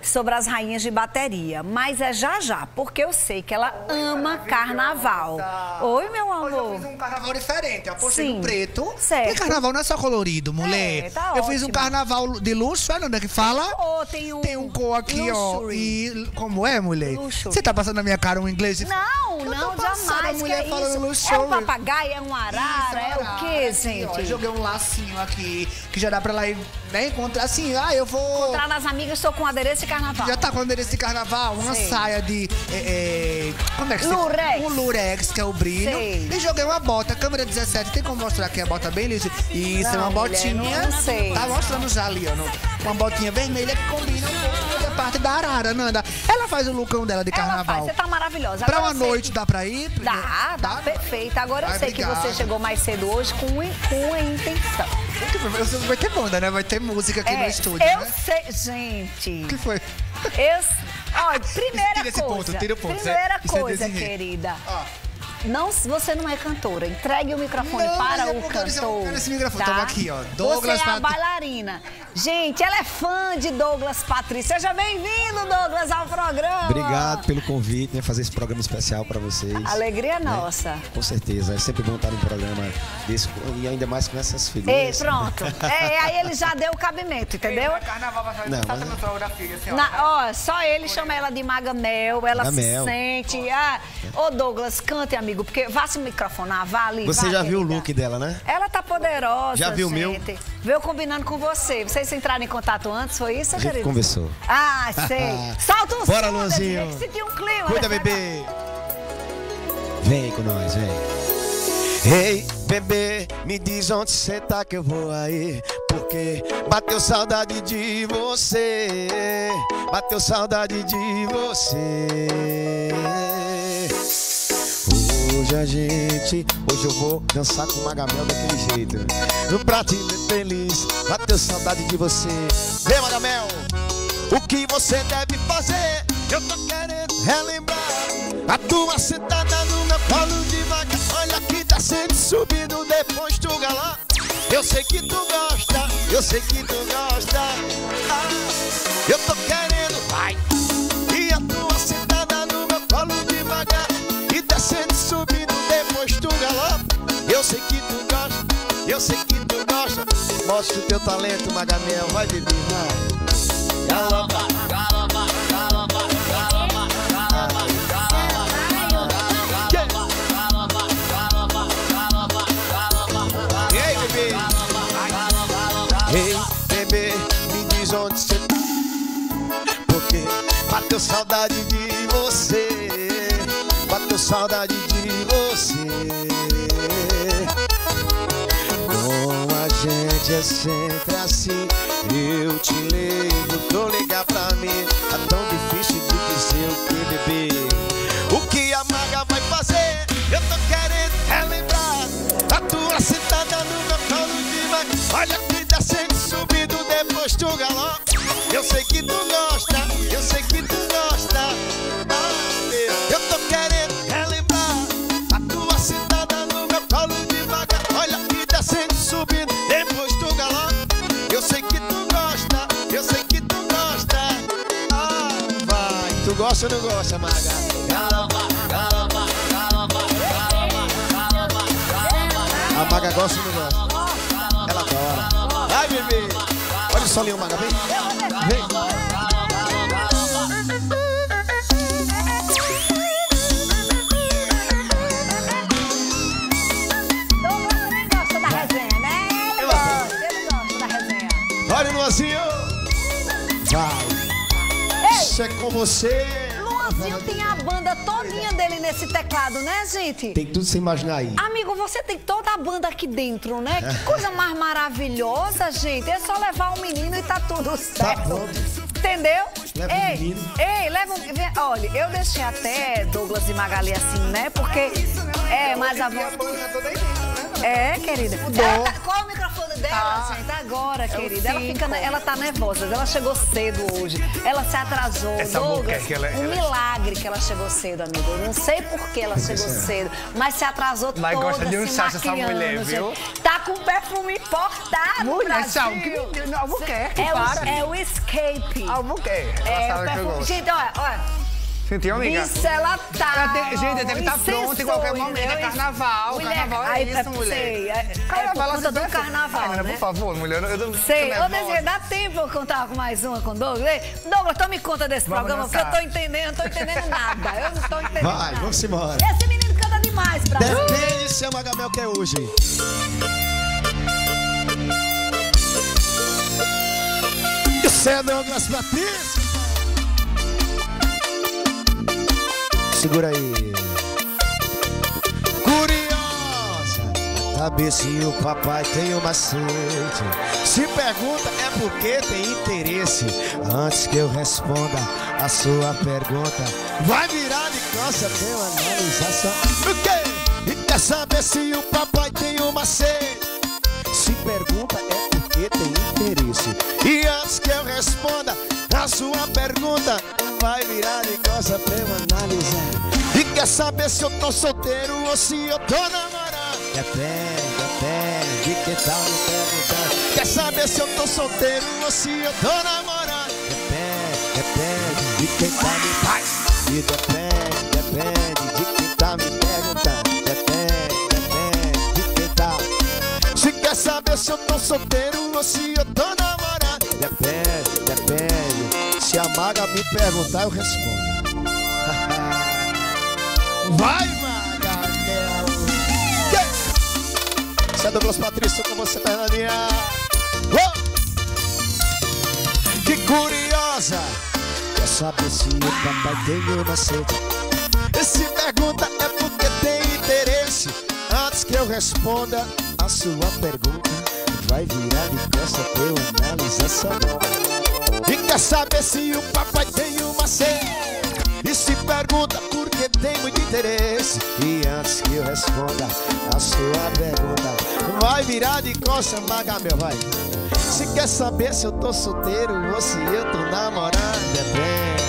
sobre as rainhas de bateria. Mas é já, porque eu sei que ela ama carnaval. Oi, meu amor. Hoje eu fiz um carnaval diferente. Eu apostei no preto. Certo. Porque carnaval não é só colorido, mulher. Tá eu fiz um carnaval de luxo, é onde é que fala? Tem um cor aqui, ó. E como é, mulher? Luxury. Você tá passando na minha cara um inglês? Não, jamais. A mulher que falando isso? luxury. É um papagaio, é um arara, é o quê, gente? Ó, joguei um lacinho aqui, que já dá pra ela ir, né, encontrar assim, eu vou... Encontrar nas amigas, estou com adereço de carnaval. Já tá com adereço de carnaval, uma saia de... como é que lurex. Um lurex, que é o brilho. Sei. E joguei uma bota, câmera 17, tem como mostrar aqui a bota bem lisa? Isso, é uma botinha. Mulher, não sei. Tá mostrando já ali, ó. Uma botinha vermelha que combina um pouco com a parte da arara, Nanda. Ela faz o lookão dela de carnaval. Ela faz, você tá maravilhosa. Pra Agora uma noite dá pra ir? Dá, perfeito. Agora eu sei obrigado. que você chegou mais cedo hoje com a intenção. Vai ter banda, né? Vai ter música aqui no estúdio, eu né? sei, gente. O que foi? Olha, primeira Tira esse coisa. ponto, tira o ponto. Primeira Isso é coisa, desse querida. Ó. Não, você não é cantora. Entregue o microfone para o cantor. Esse microfone. Tá? Toma aqui, ó. Douglas Você é a bailarina. Gente, ela é fã de Douglas Patrício. Seja bem-vindo, Douglas, ao programa. Obrigado pelo convite, né? Fazer esse programa especial para vocês. Alegria nossa. Com certeza. É sempre bom estar em um programa desse e ainda mais com essas figuras. Ei, pronto. Aí ele já deu o cabimento, entendeu? Carnaval vai fazer Não, fotografia, assim, só ele chama ela de Magamel, ela se sente. Ô, Douglas, cante, amigo, porque vá se microfonar, vá ali. Você já viu o querida. look dela, né? Ela tá poderosa. Já viu o meu? Veio combinando com você. Vocês entraram em contato antes, foi isso, A gente querido? conversou. Ah, sei. Solta um Bora, som, Luanzinho. tem que sentir um clima. Cuida, bebê. Vem com nós, vem. Ei, bebê, me diz onde cê tá que eu vou aí. Porque bateu saudade de você. Bateu saudade de você. Hoje eu vou dançar com o Magamel daquele jeito. Pra te ver feliz, bateu saudade de você. Vem, Magamel, o que você deve fazer? Eu tô querendo relembrar a tua sentada no meu colo devagar. Olha que tá sendo subido depois do galã. Eu sei que tu gosta, eu sei que tu gosta. Eu tô querendo, vai. E a tua sentada no meu colo devagar e descendo, subindo depois do galã. Eu sei que tu gosta, eu sei que tu gosta. Mostra o teu talento, Magamel, vai beber, vai. Galopa, galopa, galopa, galopa, galopa, galopa. E aí, bebê? Ei, bebê, me diz onde você tá. Porque bateu saudade de você. Bateu saudade de você. Com a gente é sempre assim. Eu te ligo, tô ligar pra mim. Tá tão difícil de dizer o que, bebê. O que a Maga vai fazer? Eu tô querendo relembrar a tua sentada no meu colo devagar. Olha que descendo, subindo depois do galão. Eu sei que tu gosta, eu sei que tu gosta. Eu tô querendo relembrar a tua sentada no meu colo devagar. Olha que descendo, subindo depois do galão. Eu sei que tu gosta, eu sei que tu gosta. Vai, tu gosta ou não gosta, Maga? Galopa, galopa, galopa, galopa, galopa, galopa. A Maga gosta ou não gosta? Ela adora. Vai, bebê. Olha o solinho, Maga, vem. Vem. Olha, Luanzinho. Vai. Isso é com você. Luanzinho tem a banda todinha dele nesse teclado, né, gente? Tem tudo sem imaginar aí. Amigo, você tem toda a banda aqui dentro, né? Que coisa mais maravilhosa, gente. É só levar o menino e tá tudo certo. Tá pronto. Entendeu? Leva o menino. Leva um... Olha, eu deixei até Douglas e Magali assim, né? Porque... mas a voz... É, querida. Qual é o microfone dela, gente, agora, querida. Ela tá nervosa, ela chegou cedo hoje. Ela se atrasou. Essa Douglas, ela... milagre que ela chegou cedo, amigo. Eu não sei por que ela chegou cedo, mas se atrasou toda, gosta de um chacho essa mulher, viu? Tá com perfume importado, mulher, Albuquerque, é o Escape. Albuquerque. Ela sabe que eu gosto. Gente, olha. Sentiu, amiga? Isso, ela tá. Gente, deve estar pronto em qualquer momento. É carnaval. Mulher, carnaval é isso, mulher. Carnaval, por conta do carnaval, né? Por favor, mulher. Sei. Ô, Desirê, dá tempo eu contar com mais uma com o Douglas? Douglas, então me conta desse programa, porque eu tô entendendo, não tô entendendo nada. Eu não tô entendendo nada. Vai, vamos embora. Esse menino canta demais pra mim. Depende se é Magamel que é hoje. Isso é Douglas Patrício. Segura aí. Curiosa, na cabecinha o papai tem uma sede. Se pergunta é porque tem interesse. Antes que eu responda a sua pergunta, vai virar de costas, tem uma analisação. O quê? E quer saber se o papai tem uma sede? Se pergunta é porque tem interesse. E antes que eu responda a sua pergunta, vai virar de costas pra eu analisar. E quer saber se eu tô solteiro ou se eu tô namorando? Depende de quem tá me perguntando. Quer saber se eu tô solteiro ou se eu tô namorando? Depende de quem tá me perguntando. E depende de quem tá me perguntando. Depende de quem tá. Se quer saber se eu tô solteiro ou se eu tô namorando? Depende. Se a Maga me perguntar, eu respondo. Vai, Magamel! Isso é Douglas Patrício com você, Fernandinha. Que curiosa! Quer saber se o papai tem uma sede? Se pergunta é porque tem interesse. Antes que eu responda a sua pergunta, vai virar de costa pra eu analisar sua boca. E quer saber se o papai tem uma sede? E se pergunta porque tem muito interesse. E antes que eu responda a sua pergunta, vai virar de costa, Magamel, vai. Se quer saber se eu tô solteiro ou se eu tô namorando, depende.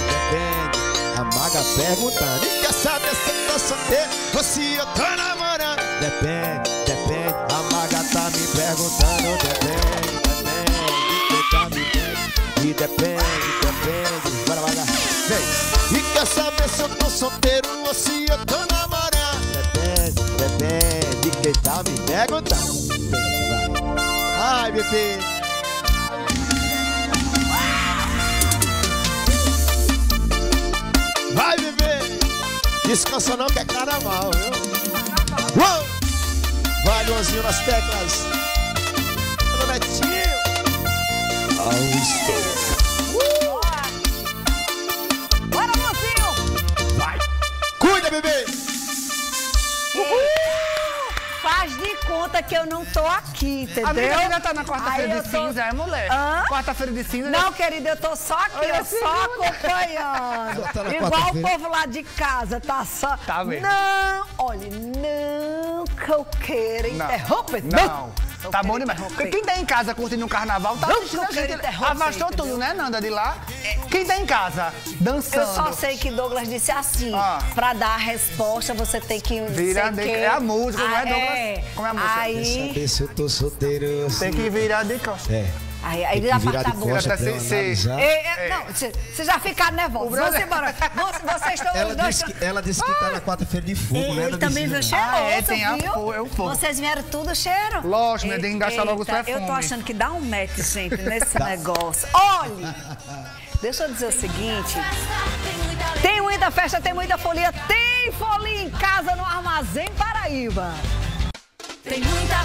A Maga perguntando. E quer saber se eu tô solteiro ou se eu tô namorando? Depende. A Maga tá me perguntando. Depende. E depende. Bora, Maga. Vem. E quer saber se eu tô solteiro ou se eu tô namorando? Depende de quem tá me perguntando. Ai, bebê. Vai, bebê. Descansa não que é carnaval, viu? Uou! Vai, Luanzinho nas teclas. Alô, Netinho. Bora, Luanzinho. Vai. Cuida, bebê. Faz de conta que eu não tô aqui, entendeu? A amiga ainda tá na quarta-feira de cinza, é, mulher? Quarta-feira de cinza. Não, querida, eu tô só aqui, eu só acompanhando. Tá igual o povo lá de casa, tá só... Tá vendo? Não, olha, não que eu queira interromper. Não. Tá bom demais. Porque quem tá em casa curtindo um carnaval, tá assistindo a gente. Avastou tudo, né, Nanda, de lá? Quem tá em casa dançando? Eu só sei que Douglas disse assim, pra dar a resposta você tem que... Virar de... É a música, não é, Douglas? Como é a música? Quer saber se eu tô solteiro? Tem que virar de costas. Aí já virar tá de bom. costa pra eu analisar. Não, vocês já ficaram nervosos. Vamos embora. Vocês estão... Ela disse que tá na quarta-feira de fogo, né? Ele também veio cheiroso, tem viu? É um fogo. Vocês vieram tudo cheiro. Lógico, né? Tem que gastar logo os perfumes. Eu tô achando que dá um match, gente, nesse negócio. Olha, deixa eu dizer o seguinte. Tem muita festa, tem muita folia. Tem folia em casa no Armazém Paraíba. Tem muita